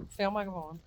Film maar gewoon.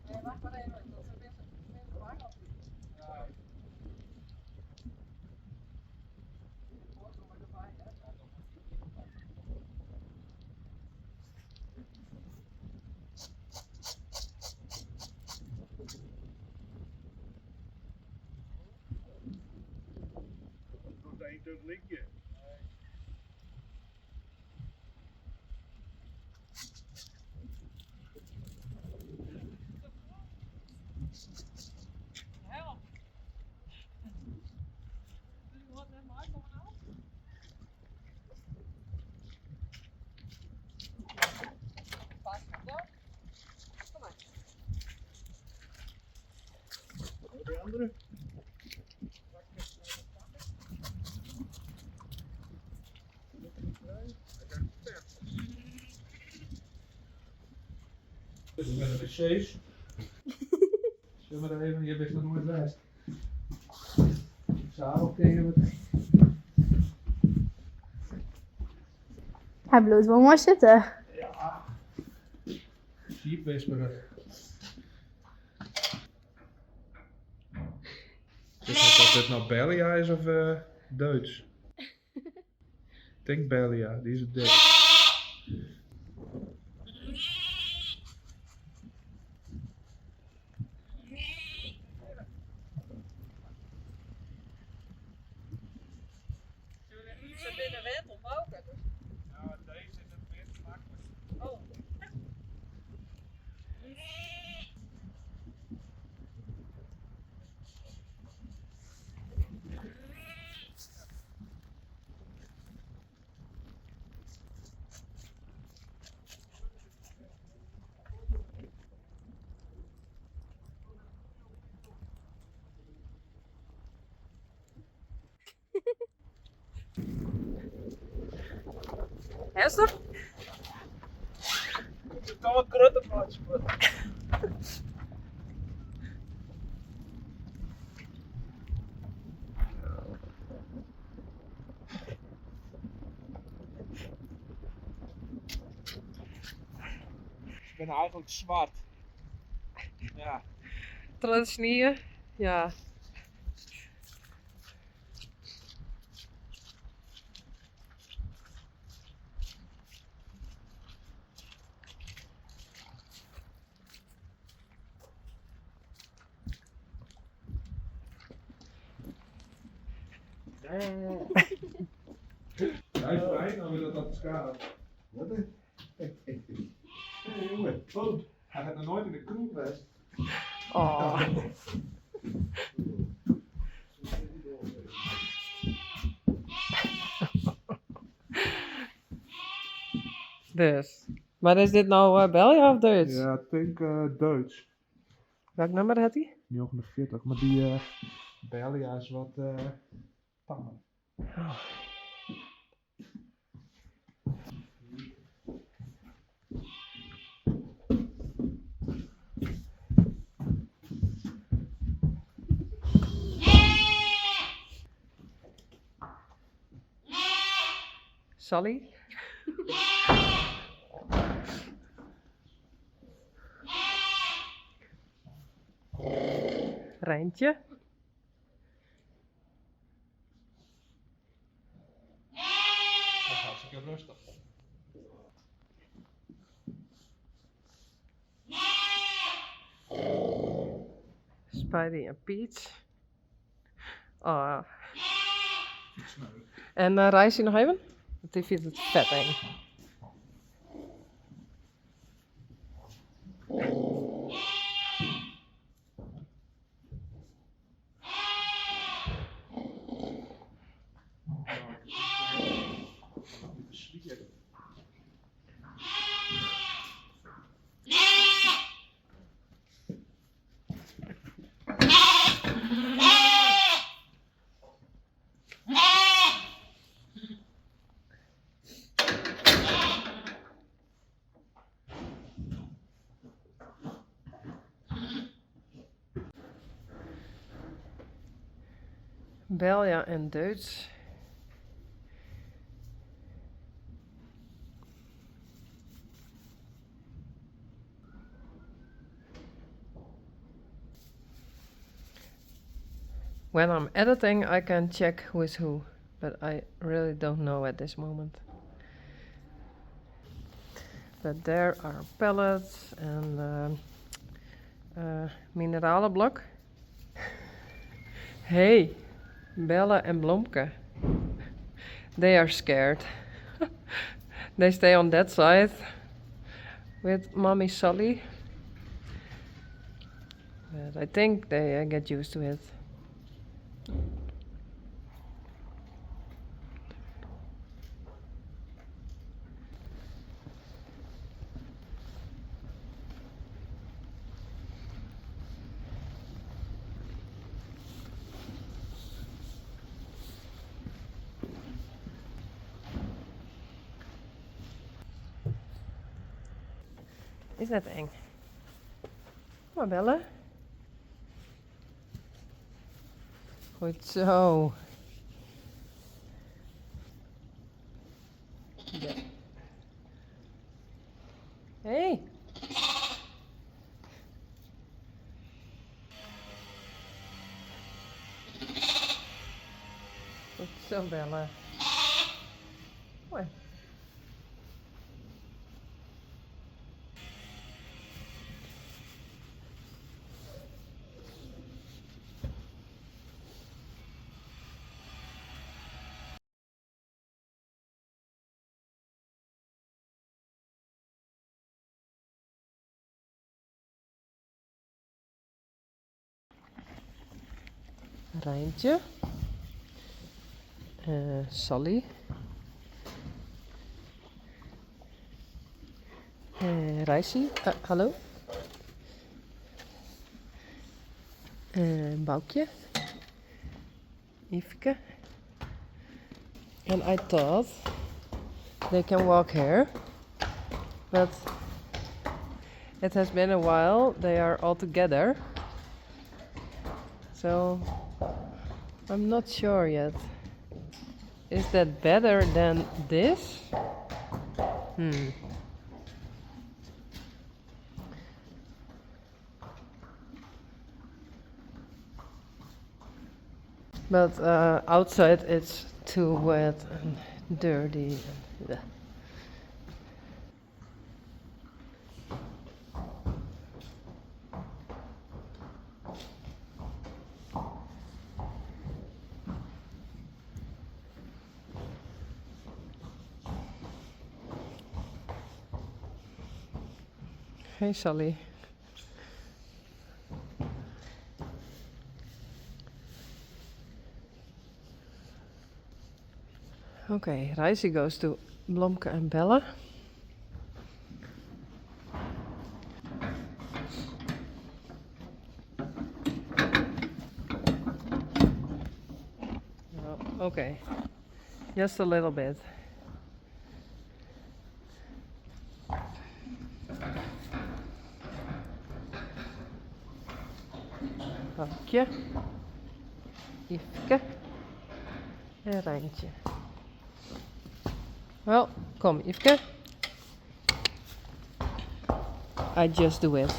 Nee, wacht maar even. Dat is een beetje warm of niet? Ja. Nog één tot linkje. Help! Do you want that mic coming out? Pas op. Kom maar. De andere? Dus ik ben de wc's. Zullen we er even, je bent nog nooit geweest. Zadel tegen het. Hij bloedt wel mooi zitten. Ja. Sheepwhisperer. Dus of dit nou Belgia is of Duits? Ik denk Belgia, die is het dik. Ze binnen wet of ook? Ja, deze is het minst makkelijk. Oh. Hester? Het is toch wat groter plaatje. Ik ben eigenlijk zwart. Ja. Transnier? Ja. Hij is fijn, dan wil dat schade. Wat is? Hé jongen, poot. Hij gaat nog nooit in de kroeg geweest. Oh. Dus. Maar is dit nou België of Duits? Ja, ik denk Duits. Welk nummer had hij? 49, maar die Belgia is wat tammer. Oh. Sally? Rijntje? Dat is hartstikke rustig. Spidey en Peach. Oh. En reis je nog even? Want die vindt het vet eng. Belja en Duits. When I'm editing, I can check who is who, but I really don't know at this moment. But there are pellets and mineralenblok. Hey, Bella and Blomke. They are scared. They stay on that side with Mommy Sully. But I think they get used to it. Is dat eng? Kom maar bellen. Goed zo. Ja. Hey. Goed zo bellen. Mooi. Rijntje. Sally. Rijsie. Hallo. Boukje. Yvke. And I thought they can walk here, but it has been a while. They are all together, so I'm not sure yet. Is that better than this? But outside it's too wet and dirty. And Hey Sally. Okay, Reisi goes to Blomke and Bella. Oh, okay, just a little bit. Bakje, Yvke en Rijntje. Well, kom Yvke. I just do it.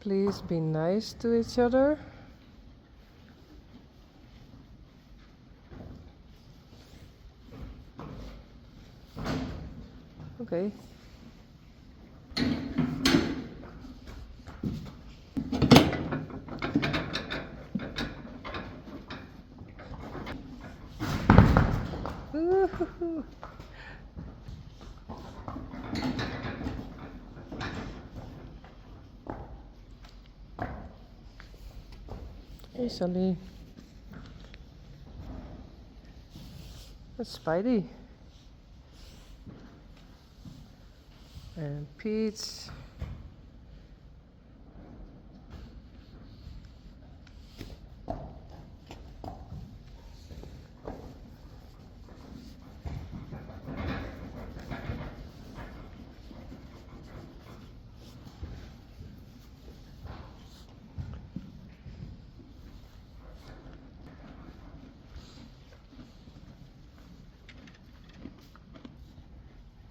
Please be nice to each other. Okay. Ooh-hoo-hoo. Hey, Sally. That's Spidey. And Pete.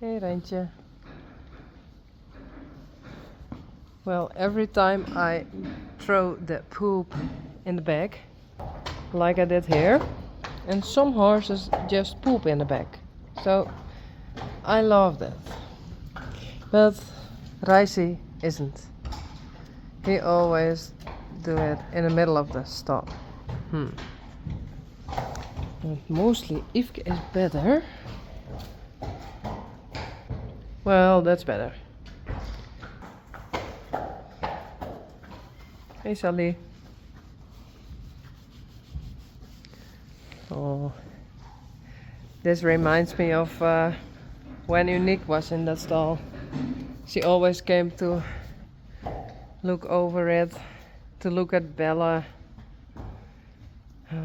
Hey, Rentje. Well, every time I throw the poop in the bag, like I did here, and some horses just poop in the bag. So I love that. But Reisi isn't. He always do it in the middle of the stall. And mostly Yvke is better. Well, that's better. Hey, Sally. Oh, this reminds me of when Unique was in that stall. She always came to look over it, to look at Bella. Oh.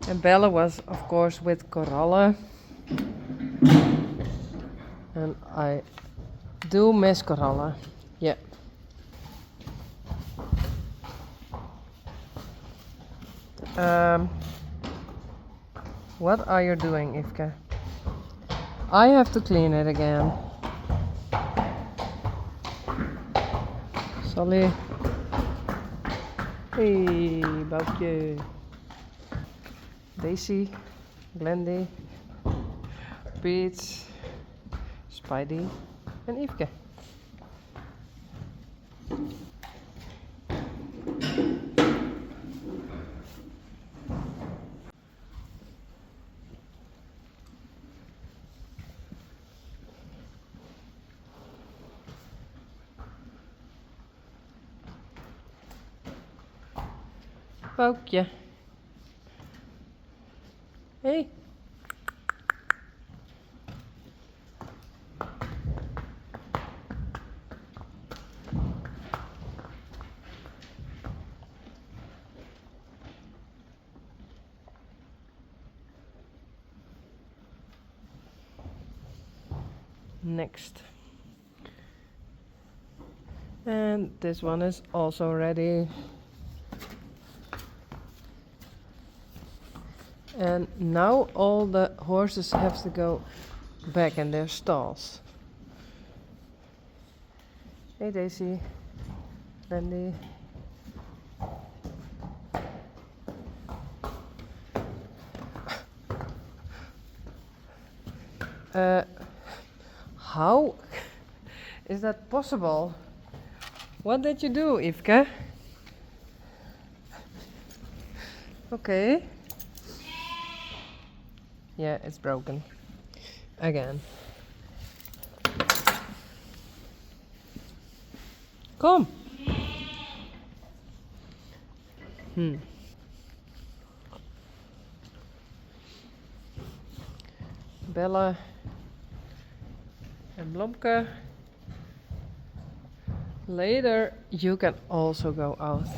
And Bella was, of course, with Coralle. And I do miss Coralle. Yeah. What are you doing, Yvke? I have to clean it again. Sally. Hey, Boukje. Daisy, Glendy, Pete, Spidey, and Yvke. Boukje. Hey. Next. And this one is also ready. And now all the horses have to go back in their stalls. Hey, Daisy, Randy. How is that possible? What did you do, Yvke? Okay. Yeah, it's broken. Again. Come. Bella and Blomke. Later you can also go out.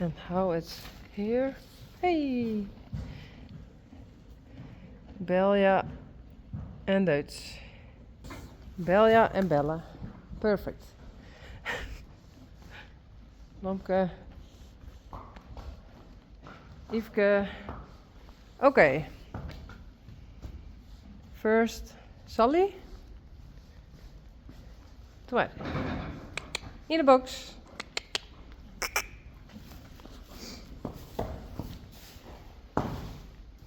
And how it's here. Hey! Belja and Duits. Belja and Bella. Perfect. Blomke. Yvke. Okay. First, Sally. Come on. In the box.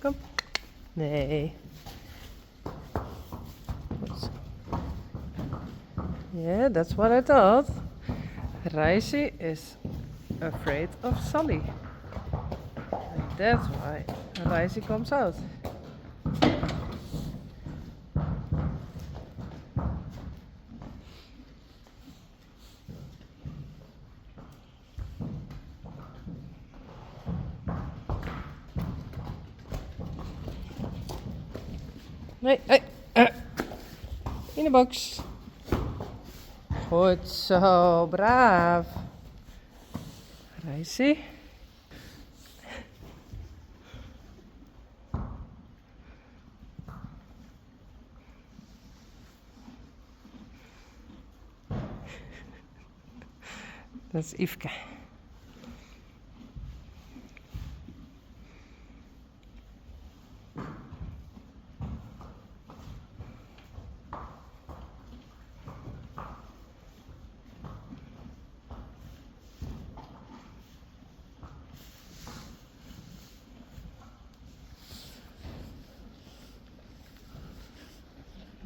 Kom. Nee. Yeah, that's what I thought. Reisi is afraid of Sally. And that's why Reisi comes out. Nee, hey, in de box. Goed zo, braaf. Reisi. Dat is Yvke.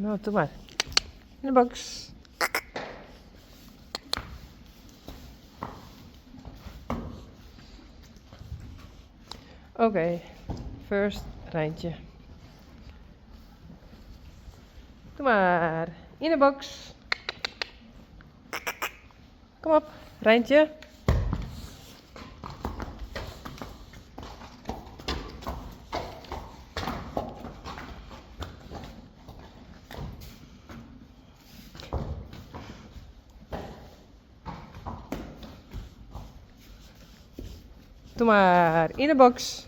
Nou, doe maar. In de box. Oké, first Rijntje. Doe maar. In de box. Kom op, Rijntje. Doe maar. In de box.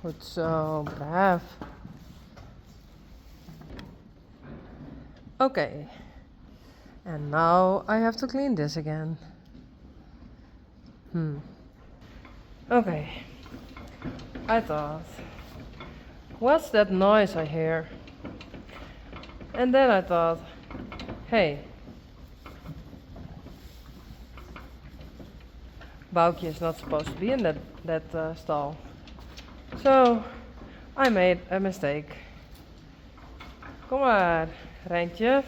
Goed zo, braaf. Okay, and now I have to clean this again. Okay, I thought, what's that noise I hear? And then I thought, hey, Boukje is not supposed to be in that stall. So, I made a mistake. Kom maar, Rijntje.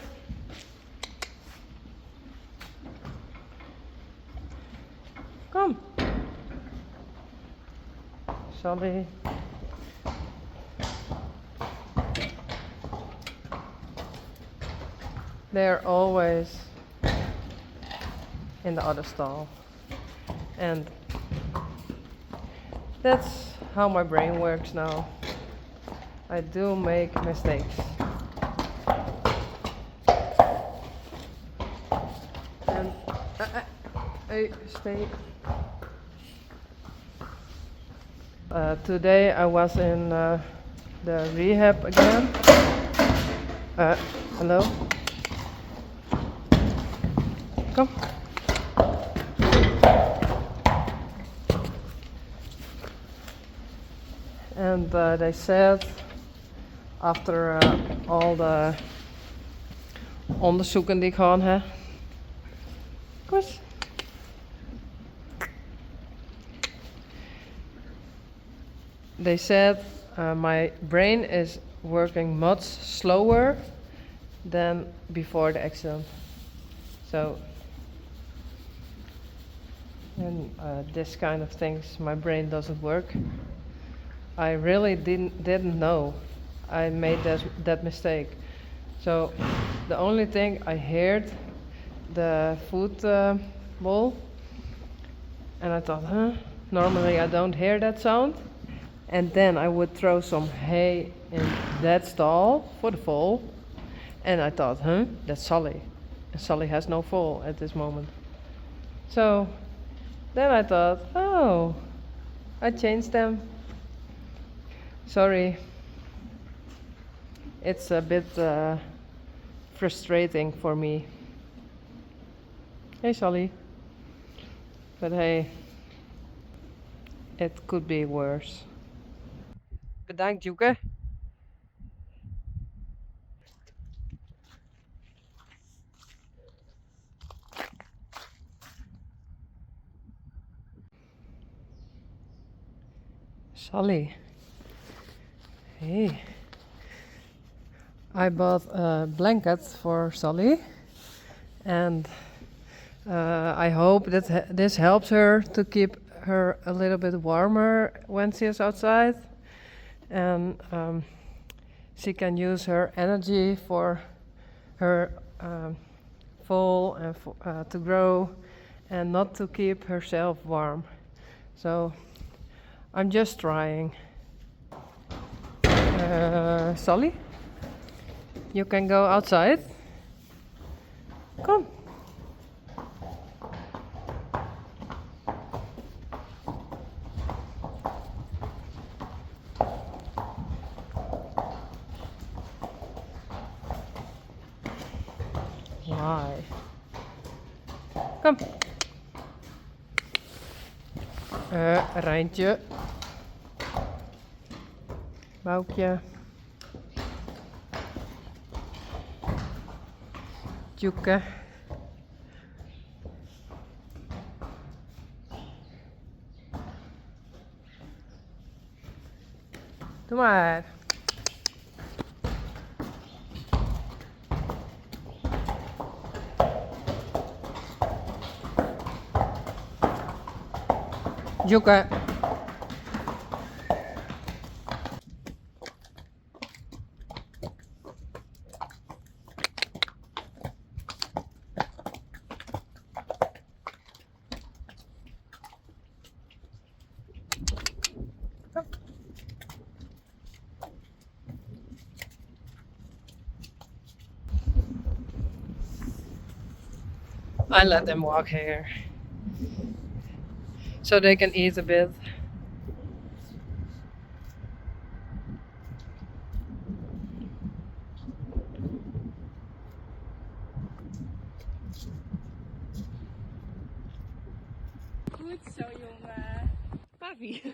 Kom. Sally. They're always in the other stall. And that's how my brain works now. I do make mistakes. And I stay. Today I was in the rehab again. Hello? Come. And they said after all the onderzoeken die ik gewoon heb. Kom eens. They said my brain is working much slower than before the accident. So, and this kind of things, my brain doesn't work. I really didn't know I made that mistake. So the only thing I heard the food bowl, and I thought, normally I don't hear that sound. And then I would throw some hay in that stall for the foal, and I thought, that's Sally. And Sally has no foal at this moment. So then I thought, oh, I changed them. Sorry, it's a bit frustrating for me. Hey Sally. But hey, it could be worse. Bedankt Joeke. Sally. Hey. I bought a blanket for Sally and I hope that this helps her to keep her a little bit warmer when she is outside, and she can use her energy for her foal and to grow and not to keep herself warm. So I'm just trying. Sally, you can go outside. Come. Why? Kom. Rijntje. Boukje. Tjoeke. Doe maar. Joeke. I let them walk here so they can eat a bit. Goed zo, jongen. Papi.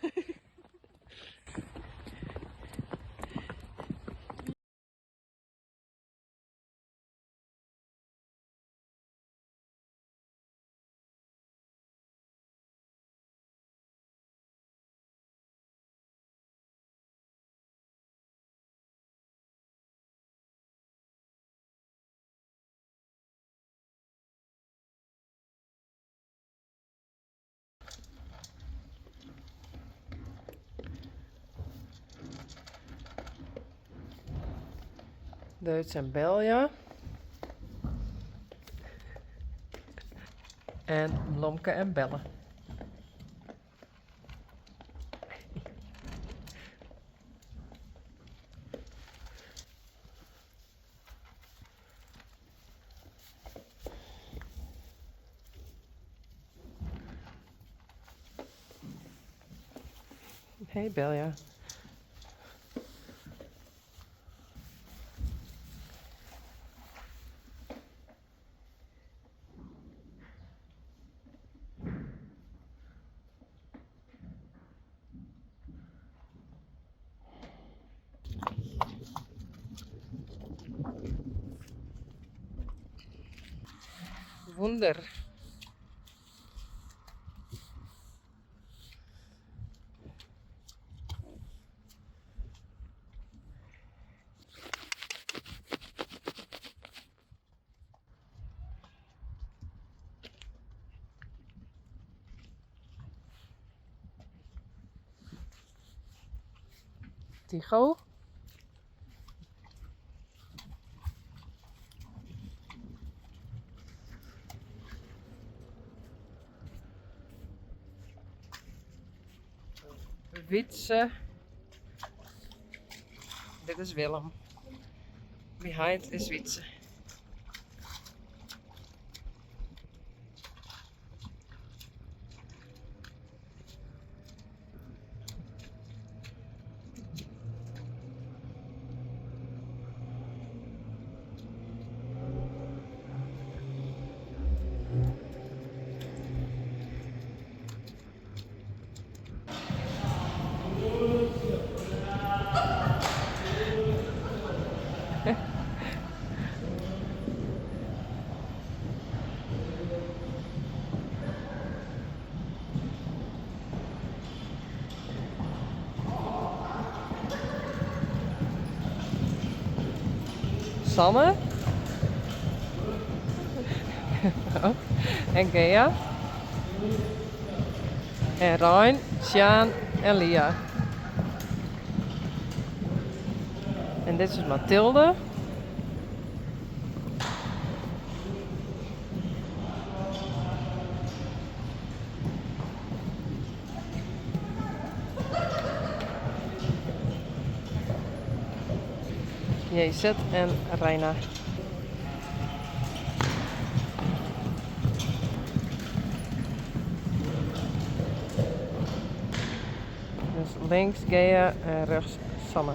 Duits en Belja. En Blomke en Belle. Hey Belja. Wûnder. Tigo. Wietse. Dit is Willem. Behind is Wietse. Sanne. Oh, en Gea. En Rijn, Sjaan en Lia. En dit is Mathilde. JZ en Reina. Dus links Gea en rechts Sanne.